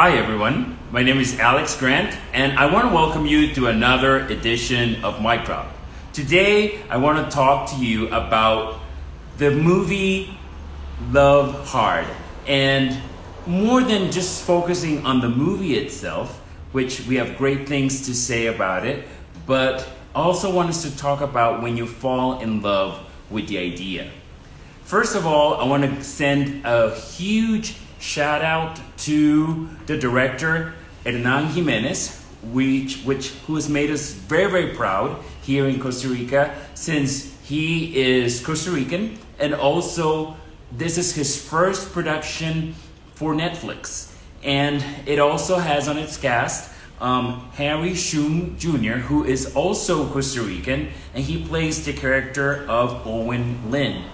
Hi everyone, my name is Alex Grant and I want to welcome you to another edition of Mic Drop. Today I want to talk to you about the movie Love Hard, and more than just focusing on the movie itself, which we have great things to say about it, but also want us to talk about when you fall in love with the idea. First of all, I want to send a huge shout out to the director Hernan Jimenez, who has made us very, very proud here in Costa Rica, since he is Costa Rican, and also this is his first production for Netflix. And it also has on its cast Harry Shum Jr., who is also Costa Rican, and he plays the character of Owen Lin,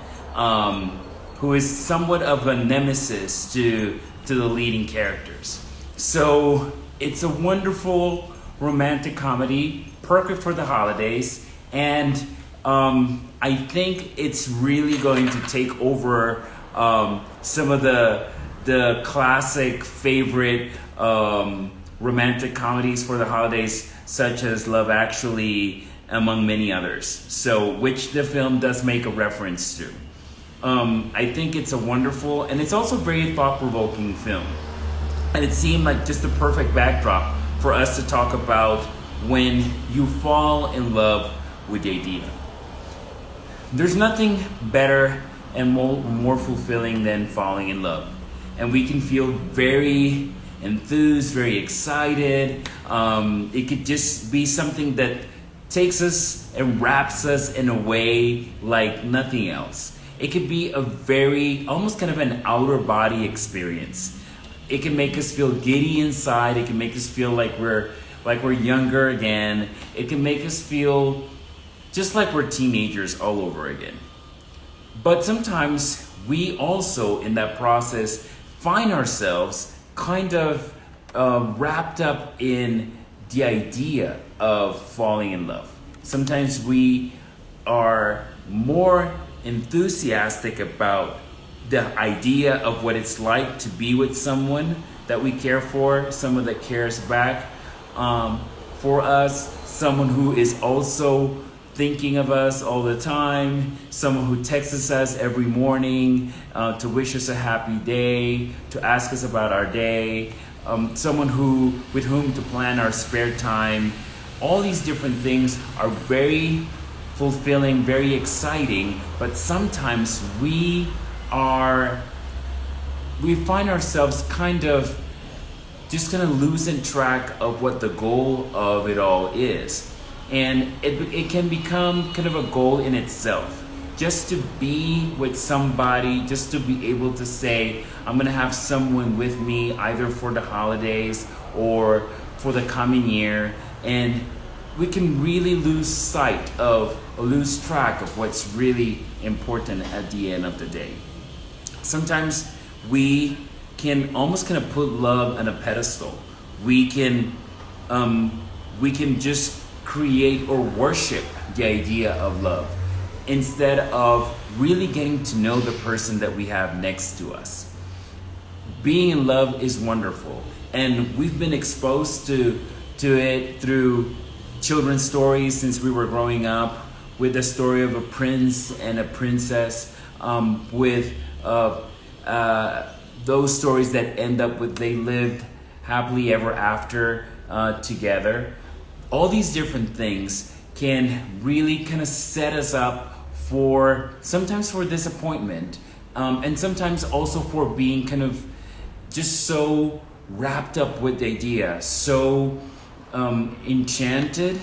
who is somewhat of a nemesis to the leading characters. So it's a wonderful romantic comedy, perfect for the holidays, and I think it's really going to take over some of the classic favorite romantic comedies for the holidays, such as Love Actually, among many others. So, which the film does make a reference to. I think it's a wonderful, and it's also a very thought-provoking film. And it seemed like just the perfect backdrop for us to talk about when you fall in love with the idea. There's nothing better and more fulfilling than falling in love. And we can feel very enthused, very excited. It could just be something that takes us and wraps us in a way like nothing else. It could be a very, almost kind of an outer body experience. It can make us feel giddy inside. It can make us feel like we're younger again. It can make us feel just like we're teenagers all over again. But sometimes we also, in that process, find ourselves kind of wrapped up in the idea of falling in love. Sometimes we are more enthusiastic about the idea of what it's like to be with someone that we care for, someone that cares back for us, someone who is also thinking of us all the time, someone who texts us every morning to wish us a happy day, to ask us about our day, someone with whom to plan our spare time. All these different things are very fulfilling, very exciting, but sometimes we find ourselves kind of losing track of what the goal of it all is. And it can become kind of a goal in itself, just to be with somebody, just to be able to say, I'm gonna have someone with me either for the holidays or for the coming year. And we can really lose track of what's really important at the end of the day. Sometimes we can almost kind of put love on a pedestal. We can just create or worship the idea of love instead of really getting to know the person that we have next to us. Being in love is wonderful, and we've been exposed to it through children's stories since we were growing up, with the story of a prince and a princess, with those stories that end up with they lived happily ever after together. All these different things can really kind of set us up sometimes for disappointment, and sometimes also for being kind of just so wrapped up with the idea, so enchanted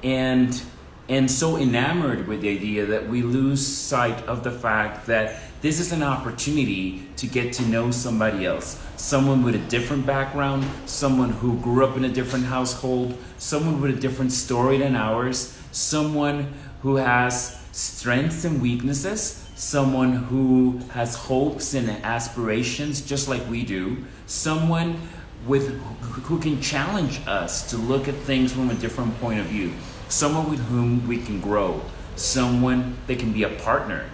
and so enamored with the idea that we lose sight of the fact that this is an opportunity to get to know somebody else, someone with a different background, someone who grew up in a different household, someone with a different story than ours, someone who has strengths and weaknesses, someone who has hopes and aspirations just like we do, someone who can challenge us to look at things from a different point of view, someone with whom we can grow, someone that can be a partner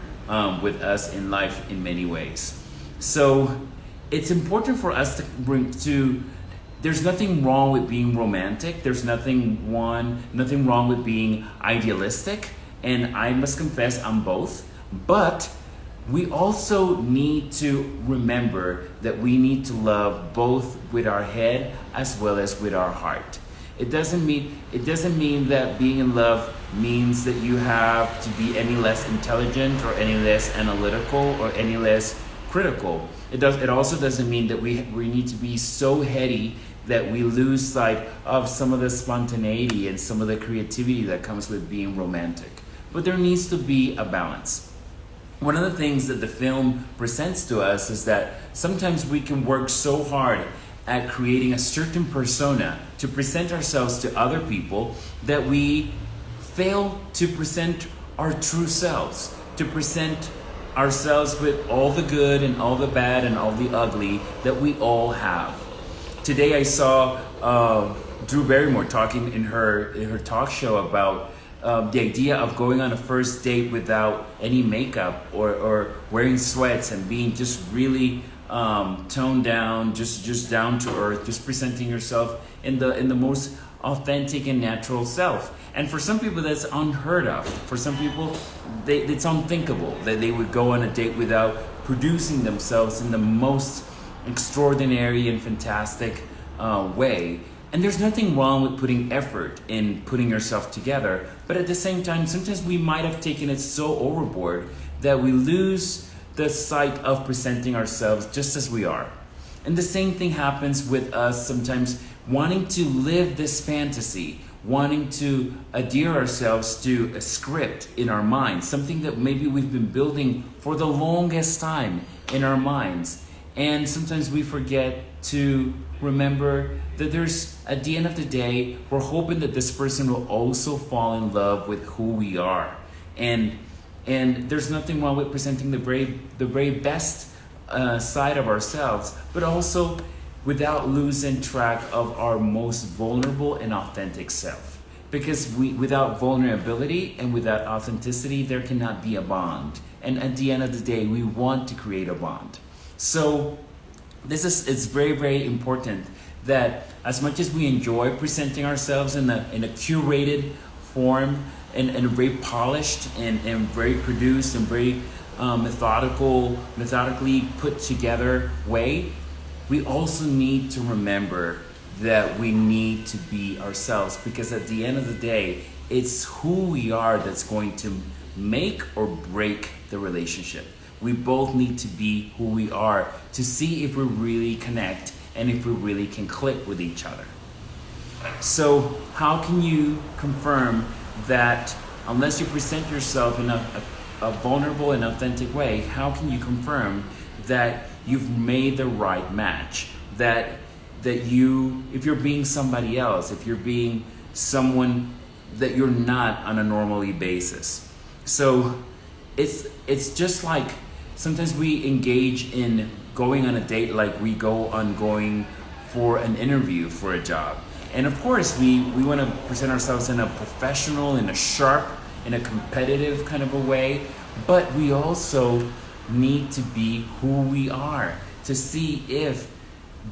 with us in life in many ways. So it's important for us to there's nothing wrong with being romantic. There's nothing wrong with being idealistic. And I must confess, I'm both. But we also need to remember that we need to love both with our head as well as with our heart. It doesn't mean that being in love means that you have to be any less intelligent or any less analytical or any less critical. It also doesn't mean that we need to be so heady that we lose sight of some of the spontaneity and some of the creativity that comes with being romantic. But there needs to be a balance. One of the things that the film presents to us is that sometimes we can work so hard at creating a certain persona to present ourselves to other people that we fail to present our true selves, to present ourselves with all the good and all the bad and all the ugly that we all have. Today I saw Drew Barrymore talking in her talk show about the idea of going on a first date without any makeup or wearing sweats and being just really toned down, just down to earth, just presenting yourself in the most authentic and natural self. And for some people that's unheard of. For some people it's unthinkable that they would go on a date without producing themselves in the most extraordinary and fantastic way. And there's nothing wrong with putting effort in putting yourself together, but at the same time, sometimes we might have taken it so overboard that we lose the sight of presenting ourselves just as we are. And the same thing happens with us sometimes wanting to live this fantasy, wanting to adhere ourselves to a script in our minds, something that maybe we've been building for the longest time in our minds. And sometimes we forget to remember that at the end of the day, we're hoping that this person will also fall in love with who we are. And there's nothing wrong with presenting the very best side of ourselves, but also without losing track of our most vulnerable and authentic self. Because without vulnerability and without authenticity, there cannot be a bond. And at the end of the day, we want to create a bond. So it's very, very important that as much as we enjoy presenting ourselves in a curated form and very polished and very produced and very methodically put together way, we also need to remember that we need to be ourselves, because at the end of the day, it's who we are that's going to make or break the relationship. We both need to be who we are to see if we really connect and if we really can click with each other. So how can you confirm that unless you present yourself in a vulnerable and authentic way, how can you confirm that you've made the right match? That if you're being somebody else, if you're being someone that you're not on a normally basis. So it's just like sometimes we engage in going on a date like we go on going for an interview for a job. And of course, we want to present ourselves in a professional, in a sharp, in a competitive kind of a way, but we also need to be who we are to see if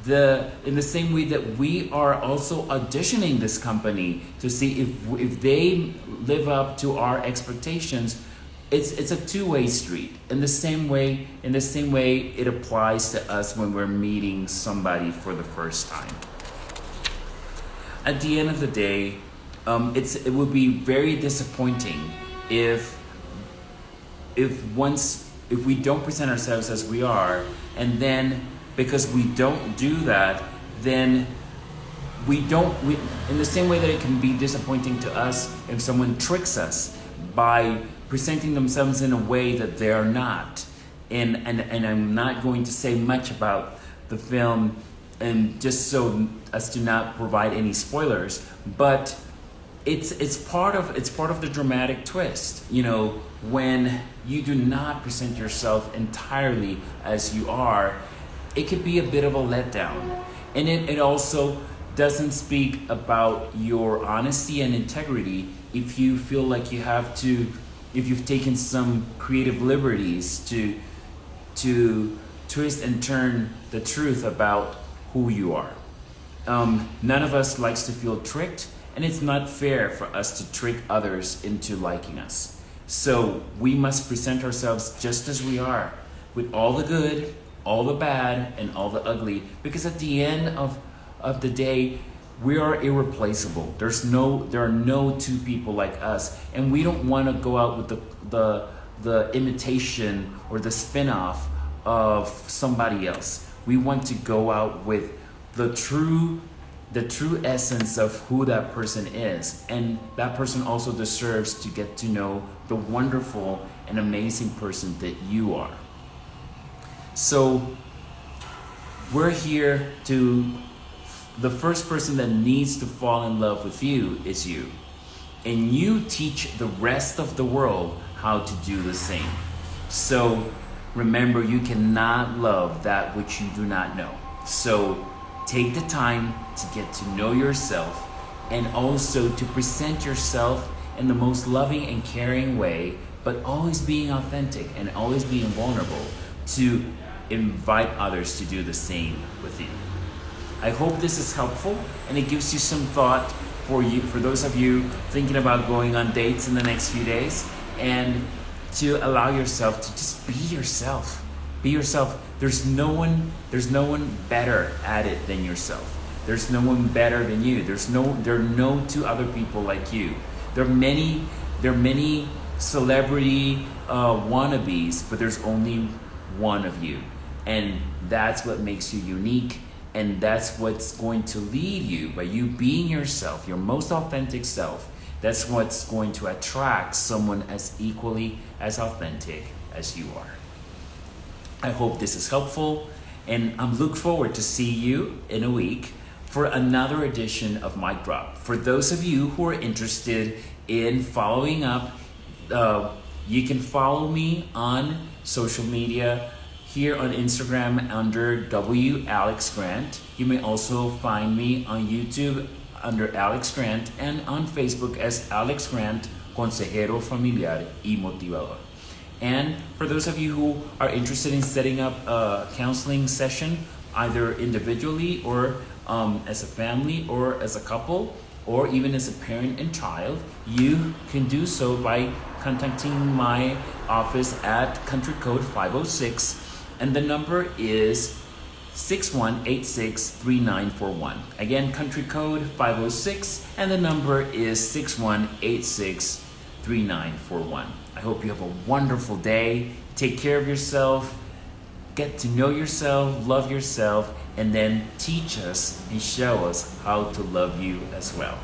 in the same way that we are also auditioning this company to see if they live up to our expectations. It's a two-way street. In the same way it applies to us when we're meeting somebody for the first time. At the end of the day, it would be very disappointing if we don't present ourselves as we are, and then because we don't do that, then in the same way that it can be disappointing to us if someone tricks us by presenting themselves in a way that they are not. And I'm not going to say much about the film, and just so as to not provide any spoilers, but it's part of the dramatic twist, when you do not present yourself entirely as you are. It could be a bit of a letdown, and it also doesn't speak about your honesty and integrity if you feel like if you've taken some creative liberties to twist and turn the truth about who you are. None of us likes to feel tricked, and it's not fair for us to trick others into liking us. So we must present ourselves just as we are, with all the good, all the bad, and all the ugly, because at the end of the day, we are irreplaceable. There are no two people like us, and we don't want to go out with the imitation or the spin-off of somebody else. We want to go out with the true essence of who that person is, and that person also deserves to get to know the wonderful and amazing person that you are. So we're here to, the first person that needs to fall in love with you is you, and you teach the rest of the world how to do the same. So remember, you cannot love that which you do not know. So take the time to get to know yourself, and also to present yourself in the most loving and caring way, but always being authentic and always being vulnerable, to invite others to do the same with you. I hope this is helpful, and it gives you some thought for those of you thinking about going on dates in the next few days, and to allow yourself to just be yourself. Be yourself. There's no one better at it than yourself. There's no one better than you. There are no two other people like you. There are many celebrity wannabes, but there's only one of you, and that's what makes you unique. And that's what's going to lead you, by you being yourself, your most authentic self. That's what's going to attract someone as equally as authentic as you are. I hope this is helpful, and I'm look forward to see you in a week for another edition of Mic Drop. For those of you who are interested in following up, you can follow me on social media. Here on Instagram under W Alex Grant. You may also find me on YouTube under Alex Grant, and on Facebook as Alex Grant, Consejero Familiar y Motivador. And for those of you who are interested in setting up a counseling session, either individually or as a family or as a couple, or even as a parent and child, you can do so by contacting my office at Country Code 506. And the number is 6186-3941. Again, country code 506, and the number is 6186-3941. I hope you have a wonderful day. Take care of yourself, get to know yourself, love yourself, and then teach us and show us how to love you as well.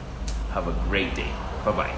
Have a great day. Bye-bye.